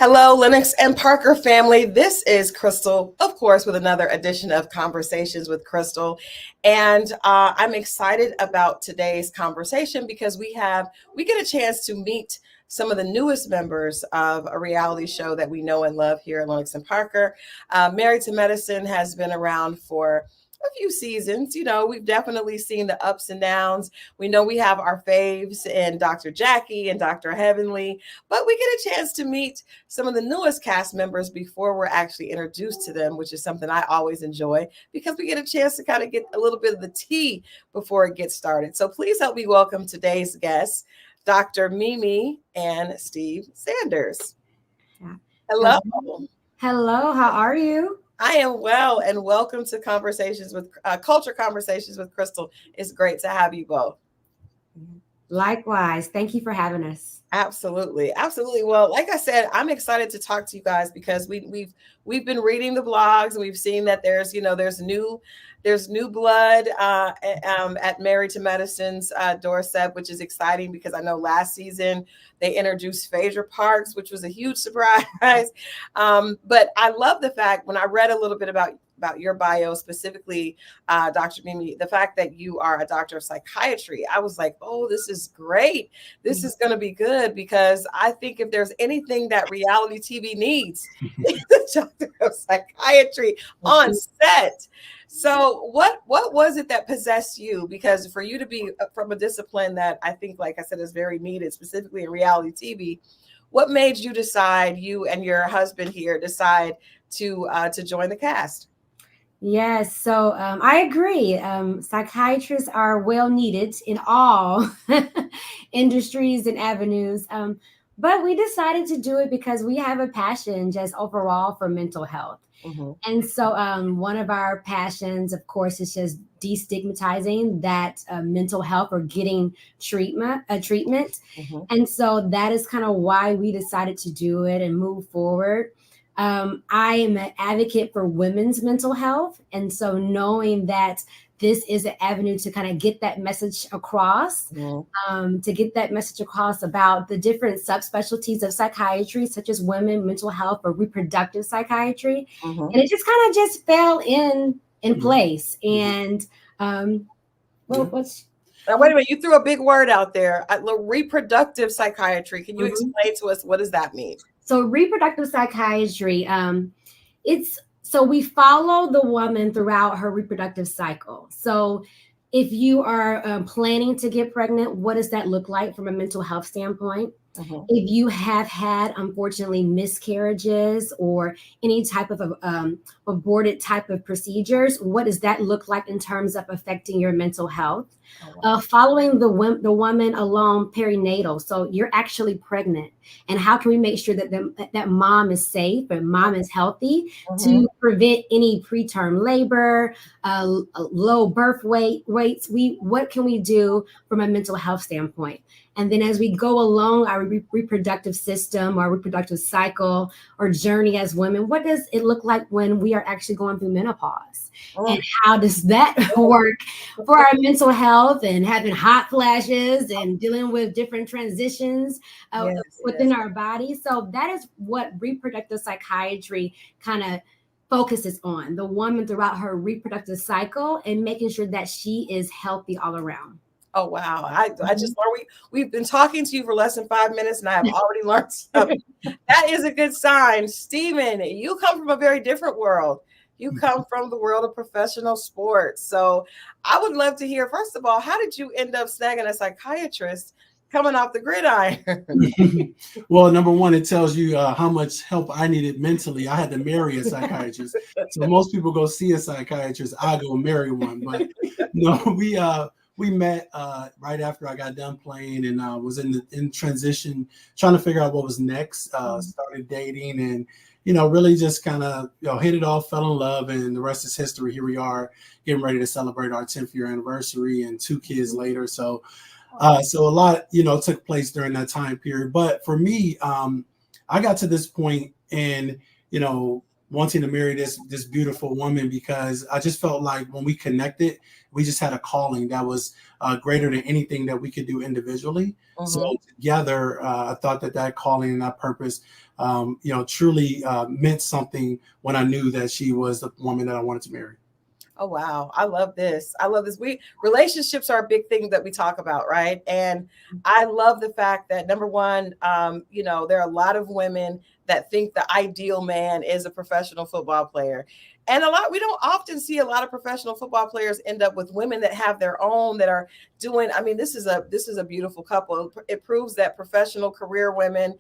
Hello, Lennox and Parker family. This is Christal, of course, with another edition of Conversations with Christal. And I'm excited about today's conversation because we get a chance to meet some of the newest members of a reality show that we know and love here at Lennox and Parker. Married to Medicine has been around for a few seasons. You know, we've definitely seen the ups and downs. We know we have our faves in Dr. Jackie and Dr. Heavenly, but we get a chance to meet some of the newest cast members before we're actually introduced to them, which is something I always enjoy because we get a chance to kind of get a little bit of the tea before it gets started. So please help me welcome today's guests, Dr. Mimi and Steve Sanders. Hello. Hello, how are you? I am well, and welcome to Culture Conversations with Christal. It's great to have you both. Likewise. Thank you for having us. Absolutely. Well, like I said, I'm excited to talk to you guys because we've been reading the blogs and we've seen that there's new blood at Married to Medicine's doorstep, which is exciting because I know last season they introduced Phaedra Parks, which was a huge surprise. But I love the fact when I read a little bit about your bio, specifically, Dr. Mimi, the fact that you are a doctor of psychiatry, I was like, oh, this is great. This is going to be good because I think if there's anything that reality TV needs, it's a doctor of psychiatry on set. So what was it that possessed you? Because for you to be from a discipline that I think, like I said, is very needed, specifically in reality TV, what made you decide, you and your husband here decide to join the cast? Yes, so I agree. Psychiatrists are well needed in all industries and avenues. But we decided to do it because we have a passion just overall for mental health. Mm-hmm. And so one of our passions, of course, is just destigmatizing that mental health or getting treatment. Mm-hmm. And so that is kind of why we decided to do it and move forward. I am an advocate for women's mental health. And so knowing that this is an avenue to kind of get that message across, to get that message across about the different subspecialties of psychiatry, such as women, mental health, or reproductive psychiatry. Mm-hmm. And it just kind of just fell in place. And what's... Now, wait a minute, you threw a big word out there, reproductive psychiatry. Can you explain to us, what does that mean? So reproductive psychiatry, so we follow the woman throughout her reproductive cycle. So if you are planning to get pregnant, what does that look like from a mental health standpoint? Uh-huh. If you have had, unfortunately, miscarriages or any type of aborted type of procedures, what does that look like in terms of affecting your mental health? Oh, wow. Following the woman along perinatal, so you're actually pregnant, and how can we make sure that that mom is safe and mom is healthy to prevent any preterm labor, low birth weights? What can we do from a mental health standpoint? And then as we go along our reproductive system, our reproductive cycle or journey as women, what does it look like when we are actually going through menopause? Oh. And how does that work for our mental health and having hot flashes and dealing with different transitions within our body? So that is what reproductive psychiatry kind of focuses on, the woman throughout her reproductive cycle and making sure that she is healthy all around. Oh, wow. I just learned we've been talking to you for less than 5 minutes and I have already learned something. That is a good sign. Stephen, you come from a very different world. You come from the world of professional sports. So I would love to hear, first of all, how did you end up snagging a psychiatrist coming off the gridiron? Well, number one, it tells you how much help I needed mentally. I had to marry a psychiatrist. So most people go see a psychiatrist. I go marry one. But no, we met right after I got done playing and was in transition, trying to figure out what was next. Started dating and, really just kind of, hit it off, fell in love, and the rest is history. Here we are getting ready to celebrate our 10th year anniversary and 2 kids later. So a lot, took place during that time period. But for me, I got to this point and, wanting to marry this beautiful woman, because I just felt like when we connected, we just had a calling that was greater than anything that we could do individually. So together, I thought that calling and that purpose, truly meant something when I knew that she was the woman that I wanted to marry. Oh, wow. I love this. Relationships are a big thing that we talk about, right? And I love the fact that, number one, there are a lot of women that think the ideal man is a professional football player. And we don't often see a lot of professional football players end up with women that have their own, that are doing, this is a beautiful couple. It proves that professional career women,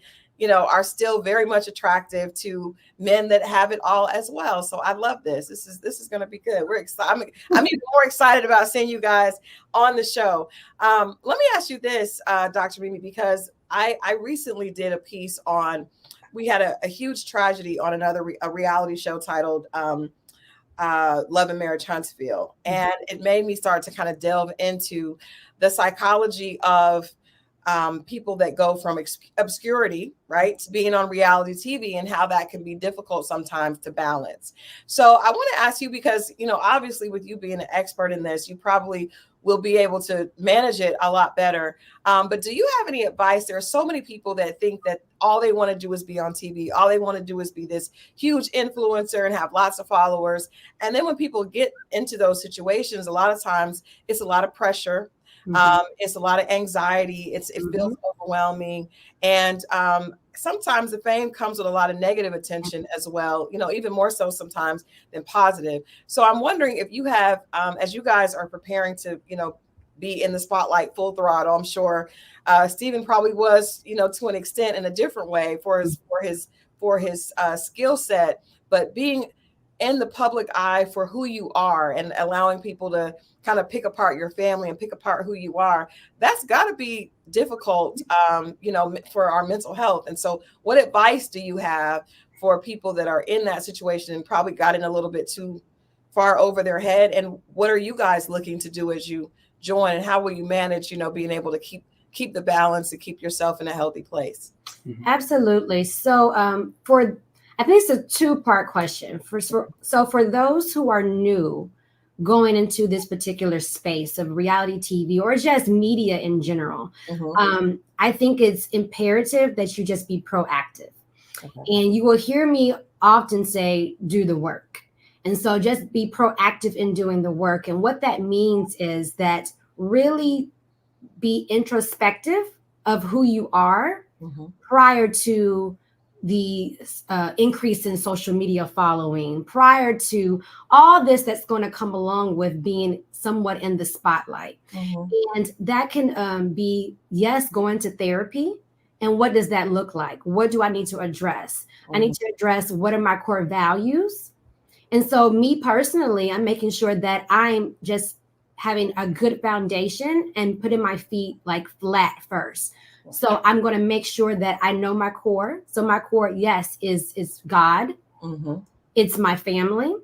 are still very much attractive to men that have it all as well. So I love this. This is going to be good. We're excited. I'm even more excited about seeing you guys on the show. Let me ask you this, Dr. Mimi, because I recently did a piece on, we had a huge tragedy on a reality show titled Love and Marriage Huntsville. And it made me start to kind of delve into the psychology of people that go from obscurity, right, to being on reality TV, and how that can be difficult sometimes to balance. So I want to ask you, because, obviously with you being an expert in this, you probably will be able to manage it a lot better. But do you have any advice? There are so many people that think that all they want to do is be on TV. All they want to do is be this huge influencer and have lots of followers. And then when people get into those situations, a lot of times it's a lot of pressure. It's a lot of anxiety. It feels overwhelming. And sometimes the fame comes with a lot of negative attention as well, even more so sometimes than positive. So I'm wondering if you have, as you guys are preparing to, be in the spotlight full throttle, I'm sure Stephen probably was, to an extent, in a different way for his skill set, but being in the public eye for who you are and allowing people to kind of pick apart your family and pick apart who you are, that's got to be difficult, for our mental health. And so what advice do you have for people that are in that situation and probably got in a little bit too far over their head? And what are you guys looking to do as you join, and how will you manage, being able to keep the balance and keep yourself in a healthy place? Absolutely. So I think it's a two-part question. So for those who are new going into this particular space of reality TV or just media in general, I think it's imperative that you just be proactive. And you will hear me often say, do the work. And so just be proactive in doing the work. And what that means is that really be introspective of who you are prior to the increase in social media following, prior to all this that's going to come along with being somewhat in the spotlight. And that can be, yes, going to therapy. And what does that look like? What do I need to address? I need to address what are my core values. And so me personally, I'm making sure that I'm just having a good foundation and putting my feet like flat first. So I'm going to make sure that I know my core. So my core, yes, is God. It's my family.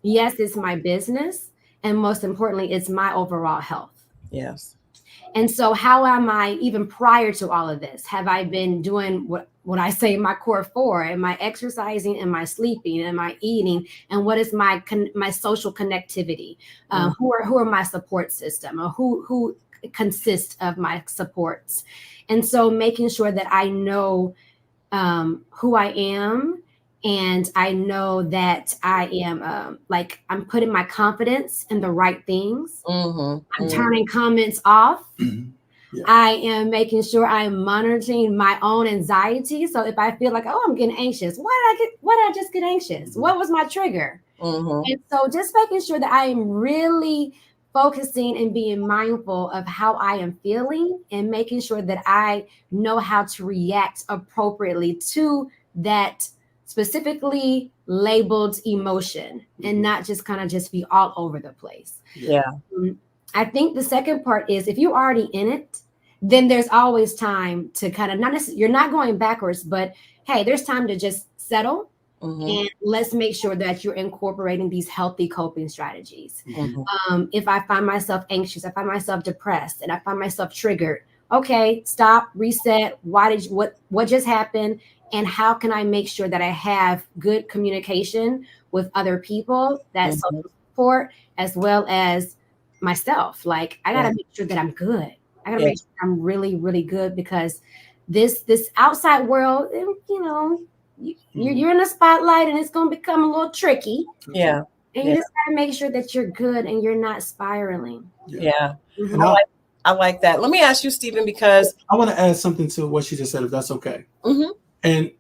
Yes, it's my business. And most importantly, it's my overall health. Yes. And so how am I, even prior to all of this, have I been doing what I say my core for? Am I exercising? Am I sleeping? Am I eating? And what is my social connectivity? Who are my support system? Or who consists of my supports? And so making sure that I know who I am, and I know that I am I'm putting my confidence in the right things. I'm turning comments off. I am making sure I'm monitoring my own anxiety. So if I feel like, oh, I'm getting anxious, why did I just get anxious? What was my trigger? And so just making sure that I am really focusing and being mindful of how I am feeling, and making sure that I know how to react appropriately to that specifically labeled emotion, and not just kind of just be all over the place. I think the second part is, if you're already in it, then there's always time to kind of you're not going backwards, but hey, there's time to just settle. And let's make sure that you're incorporating these healthy coping strategies. If I find myself anxious, I find myself depressed, and I find myself triggered, okay, stop, reset. What just happened? and how can I make sure that I have good communication with other people, that social support, as well as myself. Like, I got to make sure that I'm good. I got to make sure I'm really, really good, because this outside world, you know, you're in the spotlight and it's going to become a little tricky. Yeah. And you just got to make sure that you're good and you're not spiraling. Yeah. I like that. Let me ask you, Stephen, because I want to add something to what she just said, if that's okay. And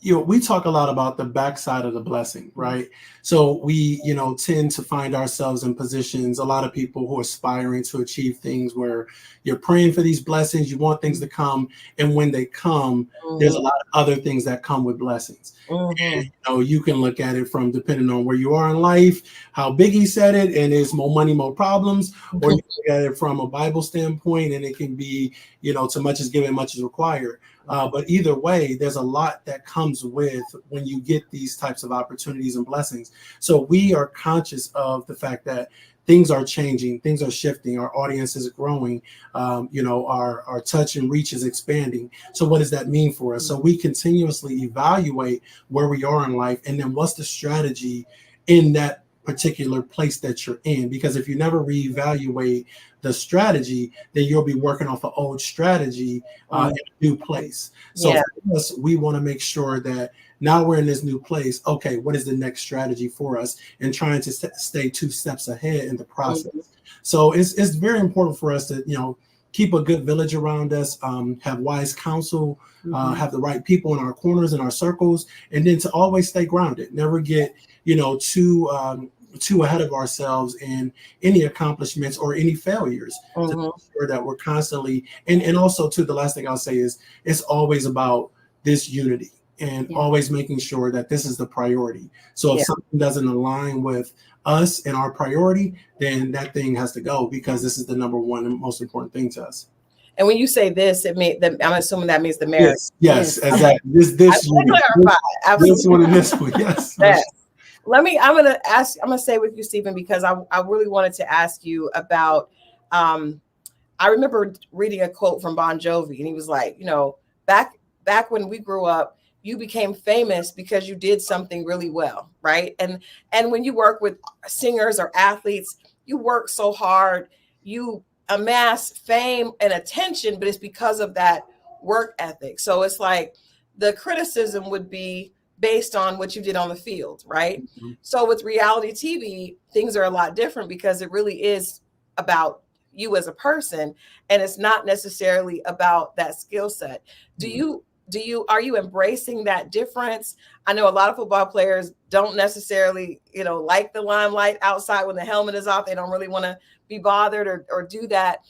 we talk a lot about the backside of the blessing, right? So we, tend to find ourselves in positions, a lot of people who are aspiring to achieve things where you're praying for these blessings, you want things to come. And when they come, there's a lot of other things that come with blessings. And, you can look at it from depending on where you are in life, how Biggie said it, and it's more money, more problems, or you can look at it from a Bible standpoint, and it can be, too much is given, much is required. But either way, there's a lot that comes with when you get these types of opportunities and blessings. So we are conscious of the fact that things are changing, things are shifting, our audience is growing, our touch and reach is expanding. So what does that mean for us? So we continuously evaluate where we are in life, and then what's the strategy in that particular place that you're in, because if you never reevaluate the strategy, then you'll be working off an old strategy in a new place. So for us, we want to make sure that now we're in this new place. Okay, what is the next strategy for us? And trying to stay 2 steps ahead in the process. So it's very important for us to keep a good village around us, have wise counsel, have the right people in our corners and our circles, and then to always stay grounded. Never get too ahead of ourselves in any accomplishments or any failures, to make sure that we're constantly, and also too, the last thing I'll say is it's always about this unity, and always making sure that this is the priority. So if something doesn't align with us and our priority, then that thing has to go, because this is the number one and most important thing to us. And when you say this, I'm assuming that means the marriage. Yes, exactly. This one, and this one, yes. I'm gonna say with you, Stephen, because I really wanted to ask you about, I remember reading a quote from Bon Jovi, and he was like, back when we grew up, you became famous because you did something really well, right? And when you work with singers or athletes, you work so hard, you amass fame and attention, but it's because of that work ethic. So it's like the criticism would be based on what you did on the field, right? So with reality TV, things are a lot different, because it really is about you as a person, and it's not necessarily about that skill set. Are you embracing that difference? I know a lot of football players don't necessarily, like the limelight outside when the helmet is off. They don't really want to be bothered or do that.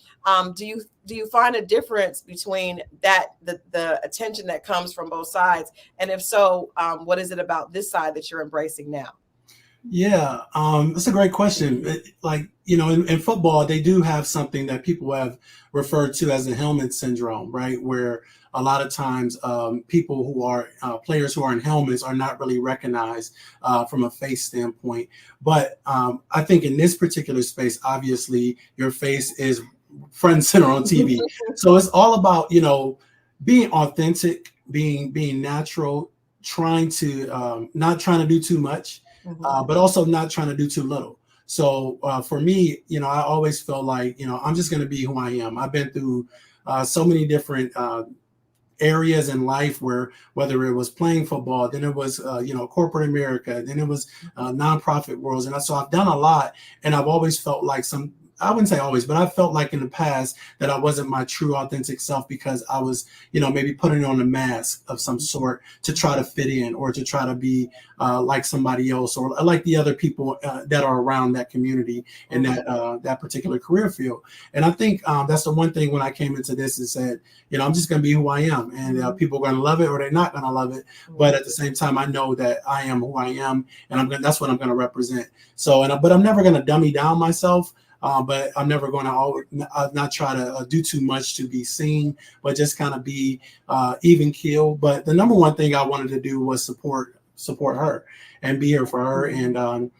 Do you find a difference between that, the attention that comes from both sides? And if so, what is it about this side that you're embracing now? Yeah, that's a great question. In football, they do have something that people have referred to as the helmet syndrome, right? Where a lot of times people who are players who are in helmets are not really recognized from a face standpoint. But I think in this particular space, obviously, your face is front and center on TV. So it's all about, being authentic, being natural, trying to not trying to do too much, but also not trying to do too little. So for me, I always felt like, I'm just going to be who I am. I've been through so many different areas in life, where whether it was playing football, then it was corporate America, then it was nonprofit worlds, and so I've done a lot, and I've always felt like I wouldn't say always, but I felt like in the past that I wasn't my true authentic self, because I was, maybe putting on a mask of some sort to try to fit in, or to try to be like somebody else, or like the other people that are around that community and that particular career field. And I think that's the one thing when I came into this and said, I'm just going to be who I am, and people are going to love it or they're not going to love it. But at the same time, I know that I am who I am, and that's what I'm going to represent. So, but I'm never going to dummy down myself. But I'm never going to not try to do too much to be seen, but just kind of be even keel. But the number one thing I wanted to do was support her and be here for her, and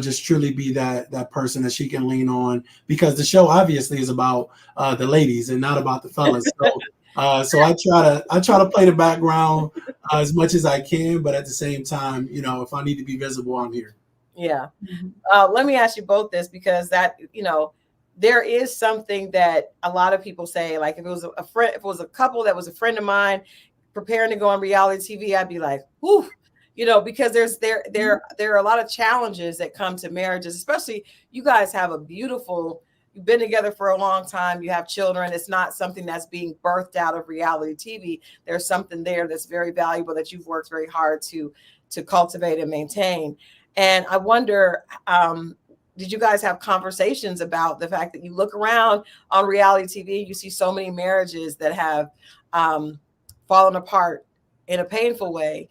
just truly be that person that she can lean on, because the show obviously is about the ladies and not about the fellas. So I try to play the background, as much as I can, but at the same time, you know, if I need to be visible, I'm here. Yeah. Let me ask you both this, because that, you know, there is something that a lot of people say, like if it was a friend, if it was a couple that was a friend of mine preparing to go on reality TV, I'd be like, whew, you know, because there are a lot of challenges that come to marriages, especially you guys have a beautiful, you've been together for a long time, you have children. It's not something that's being birthed out of reality TV. There's something there that's very valuable that you've worked very hard to cultivate and maintain. And I wonder, did you guys have conversations about the fact that you look around on reality TV, you see so many marriages that have fallen apart in a painful way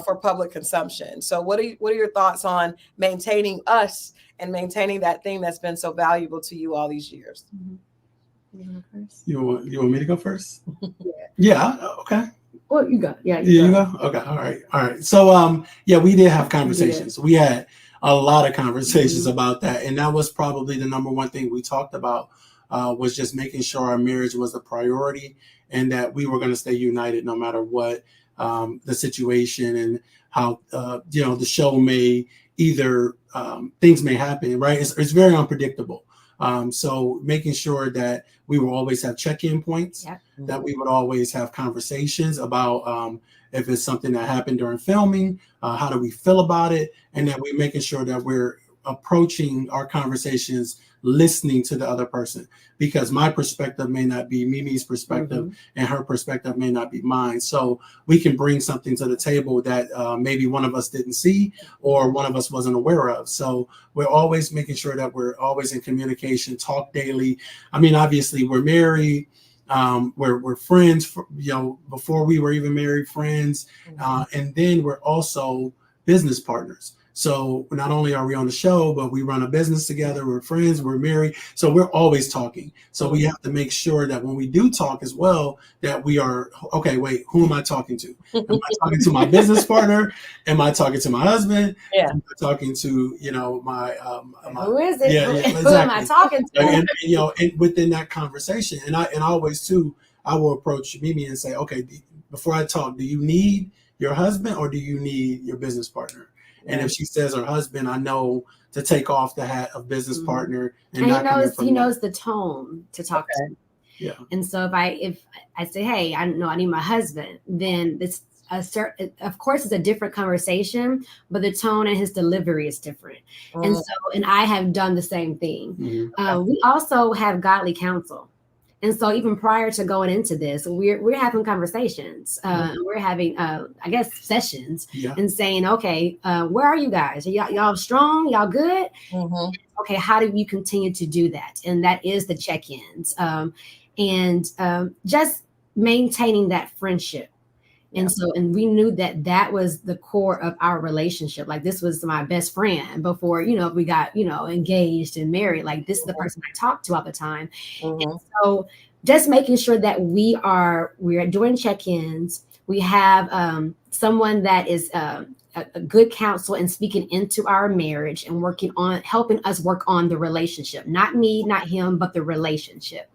for public consumption? So what are your thoughts on maintaining us and maintaining that thing that's been so valuable to you all these years? You want me to go first? Yeah. Okay. Well, you go. Yeah. You go. Okay. All right. So, yeah, we did have conversations. We had a lot of conversations about that, and that was probably the number one thing we talked about, was just making sure our marriage was a priority and that we were going to stay united no matter what the situation and how you know, the show may either things may happen. Right? It's very unpredictable. So making sure that we will always have check-in points, that we would always have conversations about if it's something that happened during filming, how do we feel about it, and that we're making sure that we're approaching our conversations listening to the other person, because my perspective may not be Mimi's perspective and her perspective may not be mine. So we can bring something to the table that maybe one of us didn't see or one of us wasn't aware of. So we're always making sure that we're always in communication, talk daily. I mean, obviously we're married. We're friends, you know, before we were even married, friends. And then we're also business partners. So not only are we on the show, but we run a business together. We're friends, we're married. So we're always talking. So we have to make sure that when we do talk as well, that we are, okay, wait, who am I talking to? Am I talking to my business partner? Am I talking to my husband? Am I talking to, you know, my who is it? Yeah, exactly. Who am I talking to? And you know, and within that conversation, and I always too, I will approach Mimi and say, okay, before I talk, do you need your husband or do you need your business partner? And if she says her husband, I know to take off the hat of business partner. And he knows the tone to talk to. Yeah. And so if I say, hey, I know I need my husband, then it's of course it's a different conversation, but the tone and his delivery is different. And I have done the same thing. We also have godly counsel. And so even prior to going into this, we're having conversations. We're having, I guess, sessions and saying, okay, where are you guys? Are y'all strong? Y'all good? Okay, how do you continue to do that? And that is the check-ins. And just maintaining that friendship. And so, and we knew that was the core of our relationship. Like, this was my best friend before, you know, we got, you know, engaged and married. Like, this is the person I talk to all the time. And so just making sure that we're doing check-ins. We have someone that is a good counsel and speaking into our marriage and working on helping us work on the relationship. Not me, not him, but the relationship.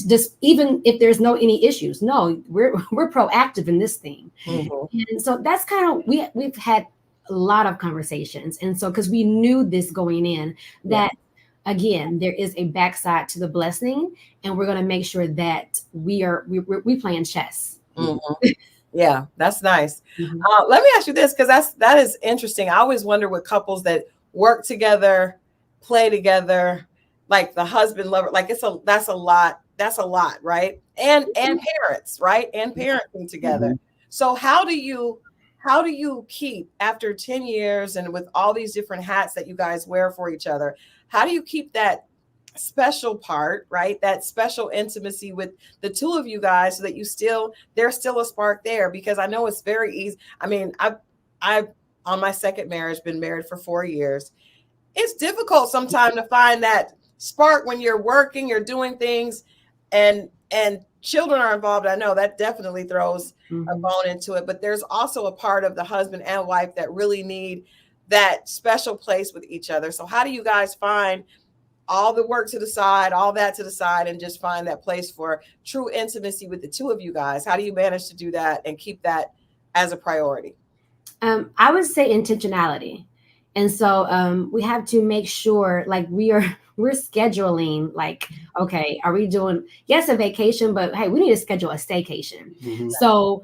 Just even if there's any issues, no, we're proactive in this thing. And so that's kind of, we've had a lot of conversations. And so, because we knew this going in, that again, there is a backside to the blessing, and we're going to make sure that we playing chess. Yeah, that's nice. Let me ask you this, because that is interesting. I always wonder with couples that work together, play together, like the husband lover, like that's a lot, right? And parents, right? And parenting together. So how do you keep, after 10 years and with all these different hats that you guys wear for each other, how do you keep that special part, right? That special intimacy with the two of you guys, so that there's still a spark there? Because I know it's very easy. I mean, I've on my second marriage, been married for 4 years. It's difficult sometimes to find that spark when you're working, you're doing things, and children are involved. I know that definitely throws a bone into it, but there's also a part of the husband and wife that really need that special place with each other. So how do you guys find all the work to the side, all that to the side, and just find that place for true intimacy with the two of you guys? How do you manage to do that and keep that as a priority? I would say intentionality. And so we have to make sure like we're scheduling like, okay, are we doing, yes, a vacation, but hey, we need to schedule a staycation. Mhm. So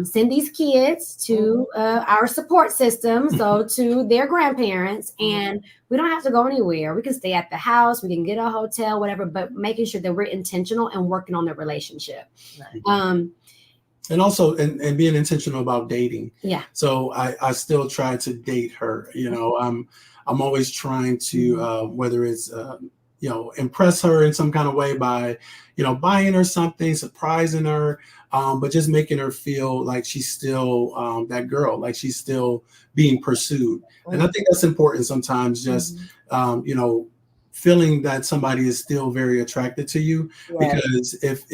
send these kids to our support system, so to their grandparents, and we don't have to go anywhere. We can stay at the house, we can get a hotel, whatever, but making sure that we're intentional and working on the relationship. Right. And also, and being intentional about dating. Yeah. So I still try to date her. You know, I'm always trying to whether it's impress her in some kind of way by buying her something, surprising her, but just making her feel like she's still that girl, like she's still being pursued. And I think that's important sometimes. Just feeling that somebody is still very attracted to you, because if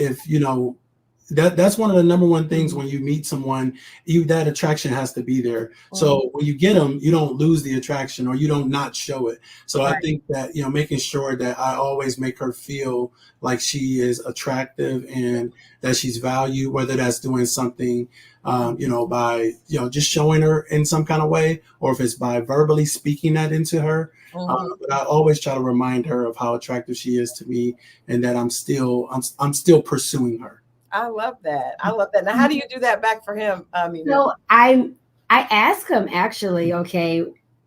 that's one of the number one things when you meet someone, that attraction has to be there. So when you get them, you don't lose the attraction, or you don't not show it. So I think that, making sure that I always make her feel like she is attractive and that she's valued, whether that's doing something, by, just showing her in some kind of way, or if it's by verbally speaking that into her. But I always try to remind her of how attractive she is to me, and that I'm still pursuing her. I love that. I love that. Now, how do you do that back for him? So I ask him actually, okay,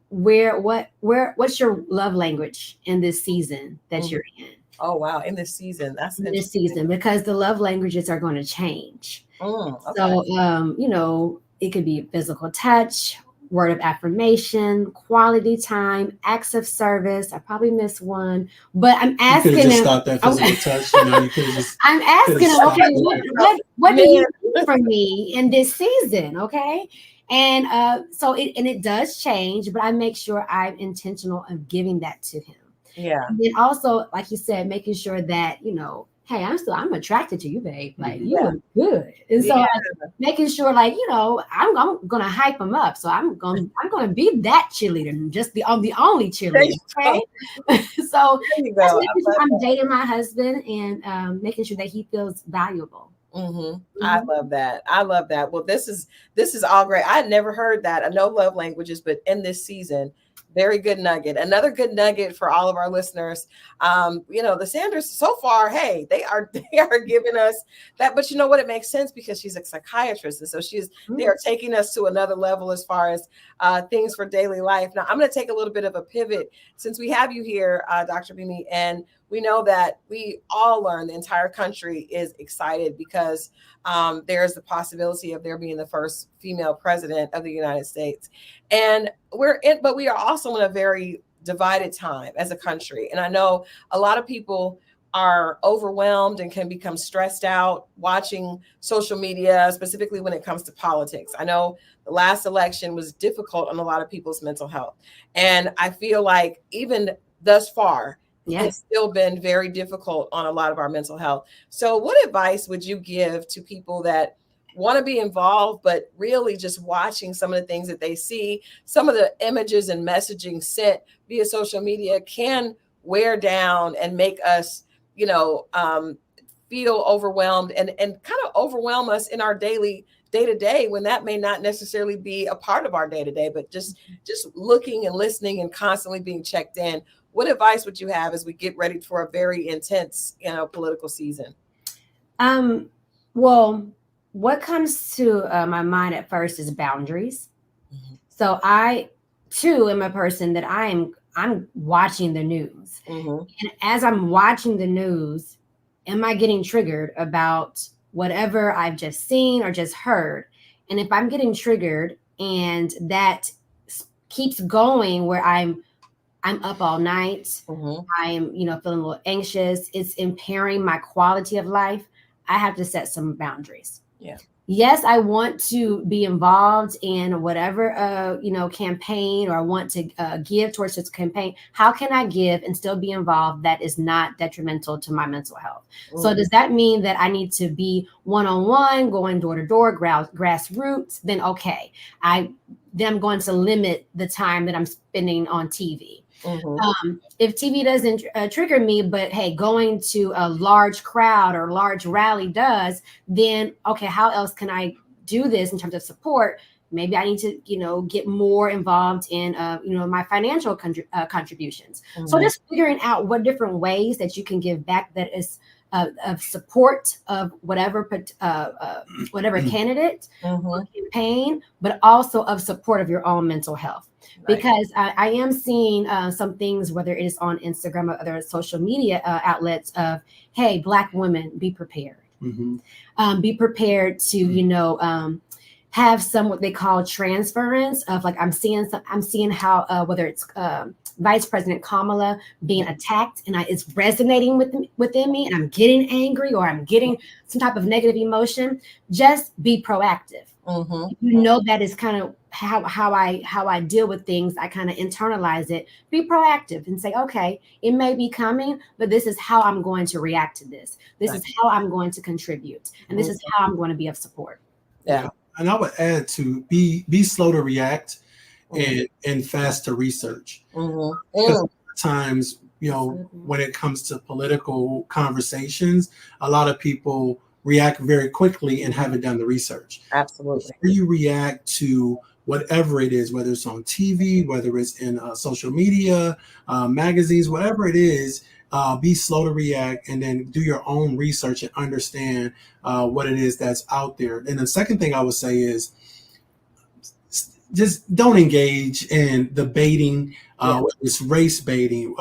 what's your love language in this season that you're in? Oh, wow. In this season. That's in this season, because the love languages are going to change. Okay. So, it could be physical touch, word of affirmation, quality time, acts of service. I probably missed one, but I'm asking him. Stop that physical touch. You could just. I'm asking him, okay, what do you do for me in this season? Okay. And so it does change, but I make sure I'm intentional of giving that to him. Yeah. And then also, like you said, making sure that, hey, I'm attracted to you, babe. Like you look good. And so making sure, like, I'm gonna hype him up. So I'm gonna be that cheerleader, just the only cheerleader. Okay. So that's making sure I'm dating my husband and making sure that he feels valuable. I love that. I love that. Well, this is all great. I had never heard that. I know love languages, but in this season, very good nugget. Another good nugget for all of our listeners. The Sanders so far, hey, they are giving us that, but you know what? It makes sense because she's a psychiatrist. And so they are taking us to another level as far as things for daily life. Now I'm going to take a little bit of a pivot since we have you here, Dr. Mimi, and we know that we all learn, the entire country is excited because there's the possibility of there being the first female president of the United States. And but we are also in a very divided time as a country. And I know a lot of people are overwhelmed and can become stressed out watching social media, specifically when it comes to politics. I know the last election was difficult on a lot of people's mental health. And I feel like even thus far, it's still been very difficult on a lot of our mental health. So what advice would you give to people that want to be involved, but really just watching some of the things that they see, some of the images and messaging sent via social media can wear down and make us, feel overwhelmed and kind of overwhelm us in our daily day-to-day, when that may not necessarily be a part of our day-to-day, but just looking and listening and constantly being checked in. What advice would you have as we get ready for a very intense, political season? Well, what comes to my mind at first is boundaries. So I too am a person that I'm watching the news, and as I'm watching the news, am I getting triggered about whatever I've just seen or just heard? And if I'm getting triggered and that keeps going, where I'm up all night, I'm feeling a little anxious, it's impairing my quality of life, I have to set some boundaries. Yes, I want to be involved in whatever campaign, or I want to give towards this campaign. How can I give and still be involved that is not detrimental to my mental health? So does that mean that I need to be one-on-one, going door to door, grassroots? Then okay, I'm going to limit the time that I'm spending on TV. If TV doesn't trigger me, but hey, going to a large crowd or large rally does, then okay, how else can I do this in terms of support, maybe I need to, get more involved in, my financial contributions. Mm-hmm. So just figuring out what different ways that you can give back that is of support of whatever candidate or campaign, but also of support of your own mental health. Right. Because I am seeing some things, whether it is on Instagram or other social media outlets of, hey, Black women, be prepared. Be prepared to, have some what they call transference of like I'm seeing how whether it's Vice President Kamala being attacked and it's resonating within me and I'm getting angry or I'm getting some type of negative emotion. Just be proactive. That is kind of how I deal with things. I kind of internalize it. Be proactive and say, okay, it may be coming, but this is how I'm going to react to this. This is how I'm going to contribute, and this is how I'm going to be of support. Yeah. And I would add to be slow to react and fast to research. Because sometimes, when it comes to political conversations, a lot of people react very quickly and haven't done the research. Absolutely. Before you react to whatever it is, whether it's on TV, whether it's in social media, magazines, whatever it is, be slow to react and then do your own research and understand what it is that's out there. And the second thing I would say is just don't engage in the baiting, whether it's race baiting,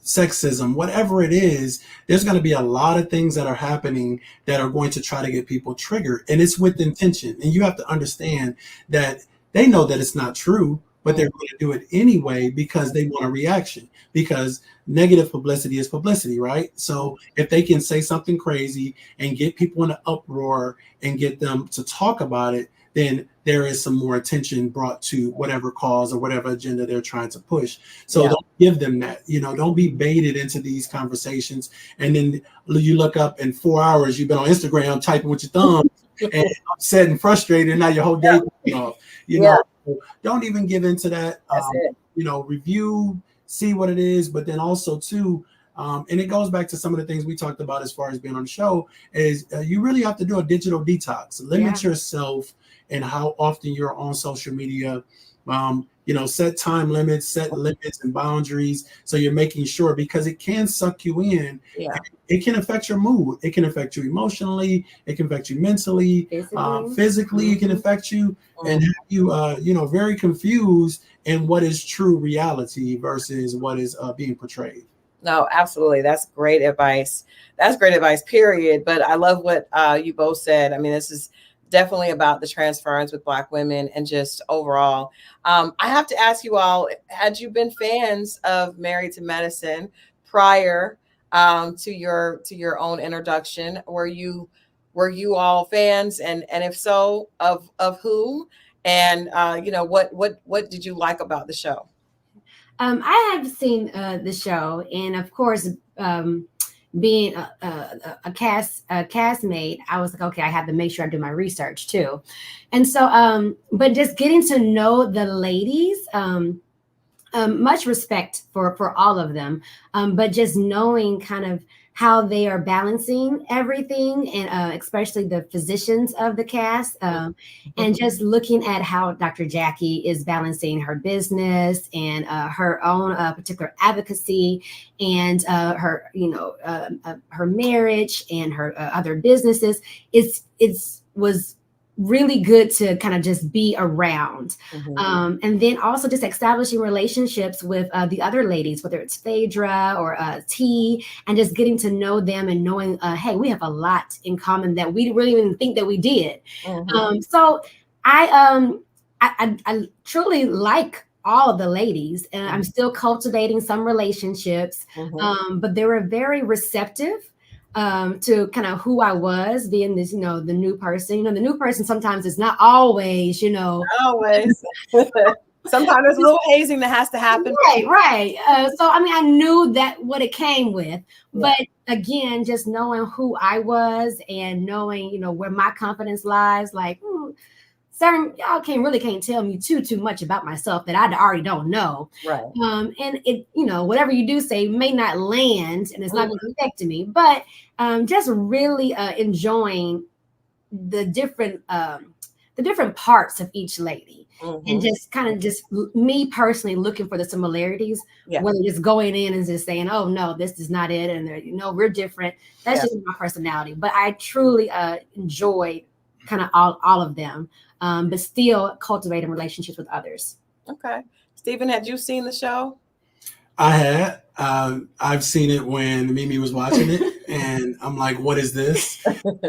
sexism, whatever it is. There's going to be a lot of things that are happening that are going to try to get people triggered, and it's with intention. And you have to understand that they know that it's not true, but they're going to do it anyway because they want a reaction, because negative publicity is publicity, right? So if they can say something crazy and get people in an uproar and get them to talk about it, then there is some more attention brought to whatever cause or whatever agenda they're trying to push. So don't give them that, don't be baited into these conversations. And then you look up in 4 hours, you've been on Instagram typing with your thumb and upset and frustrated, and now your whole day is off. Don't even give into that. Review, see what it is, but then also too, and it goes back to some of the things we talked about as far as being on the show, is you really have to do a digital detox. Limit yourself and how often you're on social media. Set time limits, set limits and boundaries. So you're making sure, because it can suck you in. Yeah. It can affect your mood. It can affect you emotionally. It can affect you mentally, physically. It can affect you and have you, very confused in what is true reality versus what is being portrayed. No, absolutely. That's great advice. That's great advice, period. But I love what you both said. I mean, this is definitely about the transference with Black women and just overall. I have to ask you all, had you been fans of Married to Medicine prior to your own introduction? Were you all fans? And if so, of whom? And what did you like about the show? I have seen the show, and of course, being a castmate, I was like, okay, I have to make sure I do my research too. And so, but just getting to know the ladies, much respect for all of them, but just knowing kind of how they are balancing everything, and especially the physicians of the cast, and just looking at how Dr. Jackie is balancing her business and her own particular advocacy, and her her marriage and her other businesses. It was really good to kind of just be around. And then also just establishing relationships with the other ladies, whether it's Phaedra or T, and just getting to know them and knowing, hey, we have a lot in common that we really didn't think that we did. So I truly like all of the ladies, and I'm still cultivating some relationships, but they were very receptive to kind of who I was, being this, the new person. The new person sometimes is not always, always. Sometimes there's a little hazing that has to happen. Right. So, I mean, I knew that what it came with, but again, just knowing who I was and knowing, where my confidence lies, like, certain y'all can't tell me too much about myself that I already don't know. Right. And it, whatever you do say may not land, and it's not going to affect me, but just really enjoying the different parts of each lady, and just kind of just me personally looking for the similarities, whether it's going in and just saying, oh no, this is not it, and we're different. That's just my personality. But I truly enjoy kind of all of them, but still cultivating relationships with others. Okay. Stephen, had you seen the show? I had. I've seen it when Mimi was watching it, and I'm like, what is this?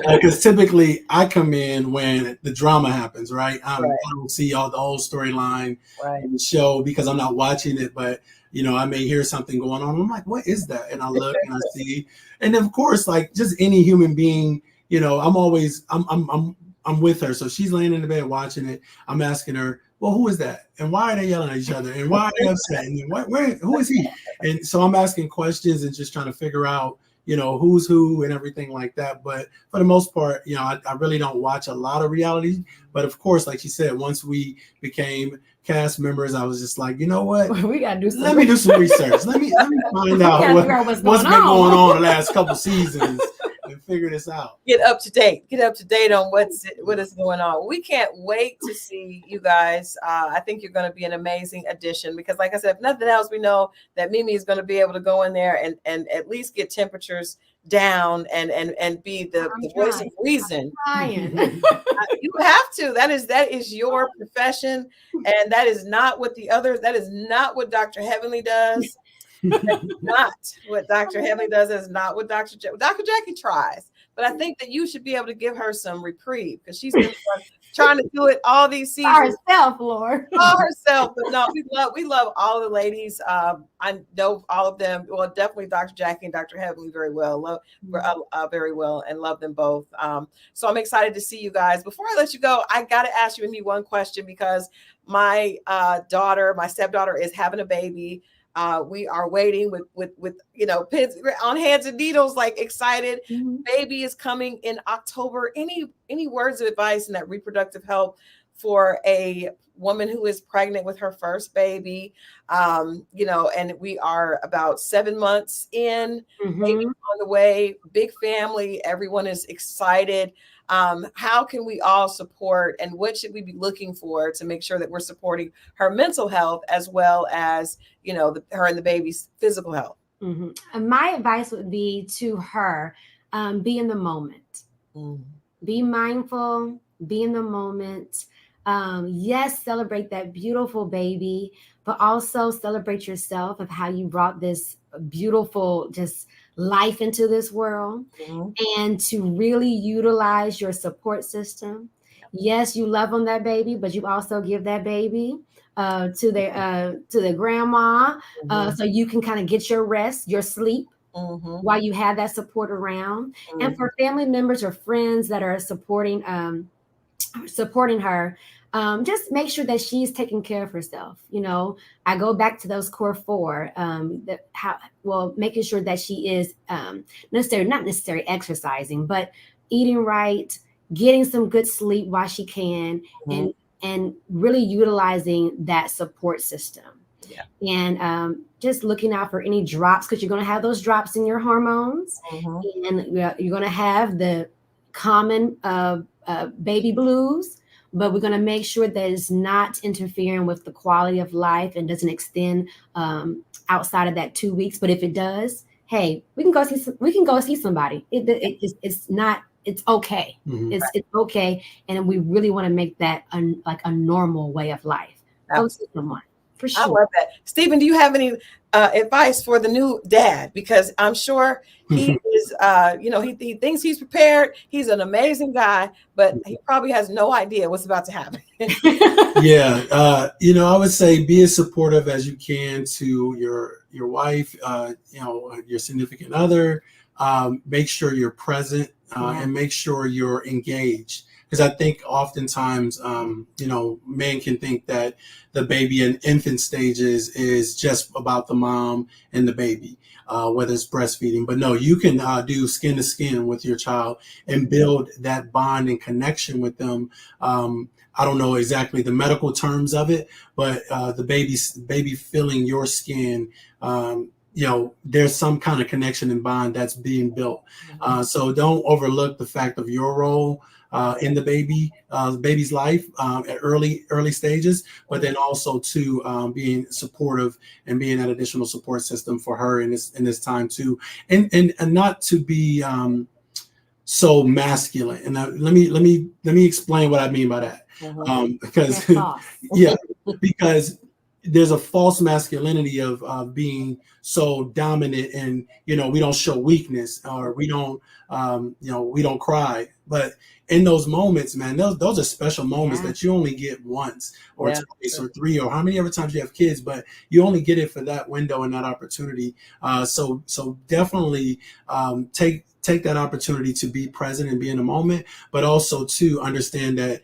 Because typically I come in when the drama happens, right? I don't see all the whole storyline in the show because I'm not watching it, but I may hear something going on. I'm like, what is that? And I look and I see, and of course, like just any human being, I'm with her. So she's laying in the bed watching it. I'm asking her, well, who is that? And why are they yelling at each other? And why are they upset? And who is he? And so I'm asking questions and just trying to figure out, who's who and everything like that. But for the most part, I really don't watch a lot of reality. But of course, like she said, once we became cast members, I was just like, you know what? We gotta do some. Let me do some research. Let me find out what's been going on the last couple seasons. And figure this out. Get up to date on what is going on. We can't wait to see you guys. I think you're going to be an amazing addition because, like I said, if nothing else, we know that Mimi is going to be able to go in there and at least get temperatures down and be the voice of reason. You have to. That is your profession, and that is not what that is not what Dr. Heavenly does. That's not what Dr. Heavenly does. Is not what Dr. Jackie tries. But I think that you should be able to give her some reprieve because she's been trying to do it all these seasons. Herself, Lord. All herself. But no, we love all the ladies. I know all of them. Well, definitely Dr. Jackie and Dr. Heavenly very well. Very well, and love them both. So I'm excited to see you guys. Before I let you go, I got to ask you maybe one question because my stepdaughter is having a baby. We are waiting with pins on hands and needles, like excited. Baby is coming in October. Any words of advice in that reproductive health for a woman who is pregnant with her first baby? And we are about 7 months in, baby on the way, big family. Everyone is excited. How can we all support, and what should we be looking for to make sure that we're supporting her mental health as well as, her and the baby's physical health? And my advice would be to her, be in the moment, be mindful, be in the moment. Yes, celebrate that beautiful baby, but also celebrate yourself of how you brought this beautiful, just life into this world, and to really utilize your support system. Yes, you love on that baby, but you also give that baby to their grandma, so you can kind of get your rest, your sleep, while you have that support around. And for family members or friends that are supporting her, just make sure that she's taking care of herself. I go back to those core four, making sure that she is not necessarily exercising, but eating right, getting some good sleep while she can, and really utilizing that support system. And just looking out for any drops, because you're going to have those drops in your hormones, and you're going to have the common baby blues. But we're going to make sure that it's not interfering with the quality of life and doesn't extend outside of that 2 weeks. But if it does, hey, we can go see somebody. It's okay. It's okay. And we really want to make that a normal way of life. Go see someone, for sure. I love that. Stephen, do you have any advice for the new dad? Because I'm sure he is, he thinks he's prepared. He's an amazing guy, but he probably has no idea what's about to happen. I would say be as supportive as you can to your wife, your significant other. Make sure you're present, and make sure you're engaged. Because I think oftentimes, men can think that the baby in infant stages is just about the mom and the baby, whether it's breastfeeding. But no, you can do skin to skin with your child and build that bond and connection with them. I don't know exactly the medical terms of it, but the baby feeling your skin, there's some kind of connection and bond that's being built. So don't overlook the fact of your role. in the baby's life at early stages, but then also to being supportive and being that additional support system for her in this time too, and not to be so masculine. And let me explain what I mean by that. Because yeah, because there's a false masculinity of being so dominant, and we don't show weakness, or we don't we don't cry. But in those moments, man, those are special moments that you only get once or twice or three, or how many ever times you have kids, but you only get it for that window and that opportunity. So definitely take that opportunity to be present and be in the moment, but also to understand that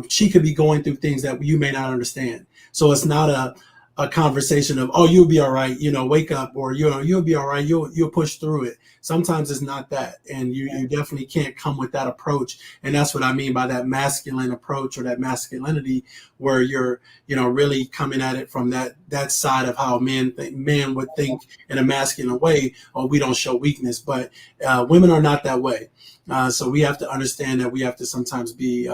she could be going through things that you may not understand. So it's not a conversation of, oh, you'll be all right, wake up, or you'll be all right, you'll push through it. Sometimes it's not that, and you definitely can't come with that approach. And that's what I mean by that masculine approach, or that masculinity, where you're really coming at it from that side of how men would think in a masculine way. Oh, we don't show weakness, but women are not that way. So we have to understand that we have to sometimes be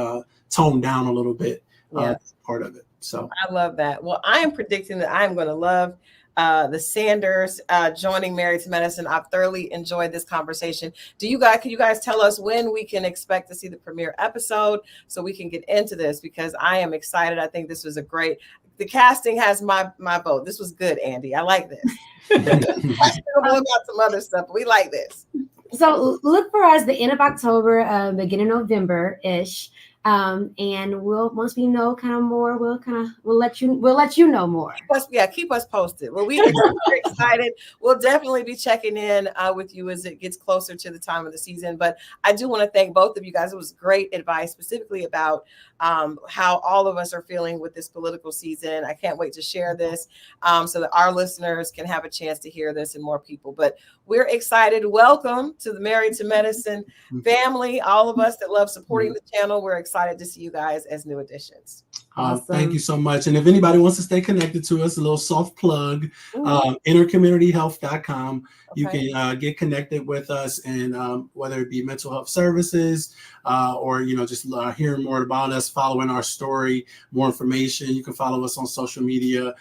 toned down a little bit. Part of it. So I love that. Well, I am predicting that I'm going to love the Sanders joining Married to Medicine. I've thoroughly enjoyed this conversation. Can you guys tell us when we can expect to see the premiere episode so we can get into this? Because I am excited. I think this was the casting has my vote. This was good, Andy. I like this. Questionable about some other stuff, but we like this. So look for us the end of October, beginning of November-ish. And once we know kind of more, we'll let you know more. Keep us posted. Well, we are very excited. We'll definitely be checking in with you as it gets closer to the time of the season. But I do want to thank both of you guys. It was great advice, specifically about how all of us are feeling with this political season. I can't wait to share this so that our listeners can have a chance to hear this and more people. But we're excited. Welcome to the Married to Medicine family. All of us that love supporting the channel, we're excited to see you guys as new additions. Awesome. Thank you so much. And if anybody wants to stay connected to us, a little soft plug, innercommunityhealth.com. You can get connected with us, and whether it be mental health services or just hearing more about us, following our story, more information. You can follow us on social media.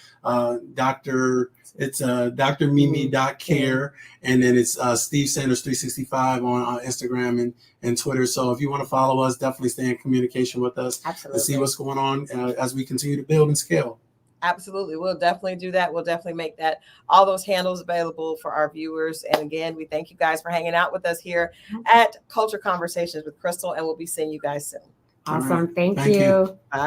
It's drmimi.care, and then it's Steve Sanders 365 on Instagram and Twitter. So if you want to follow us, definitely stay in communication with us. Absolutely. To see what's going on as we continue to build and scale. Absolutely. We'll definitely do that. We'll definitely make all those handles available for our viewers. And again, we thank you guys for hanging out with us here at Culture Conversations with Christal, and we'll be seeing you guys soon. Awesome. Thank you. Bye.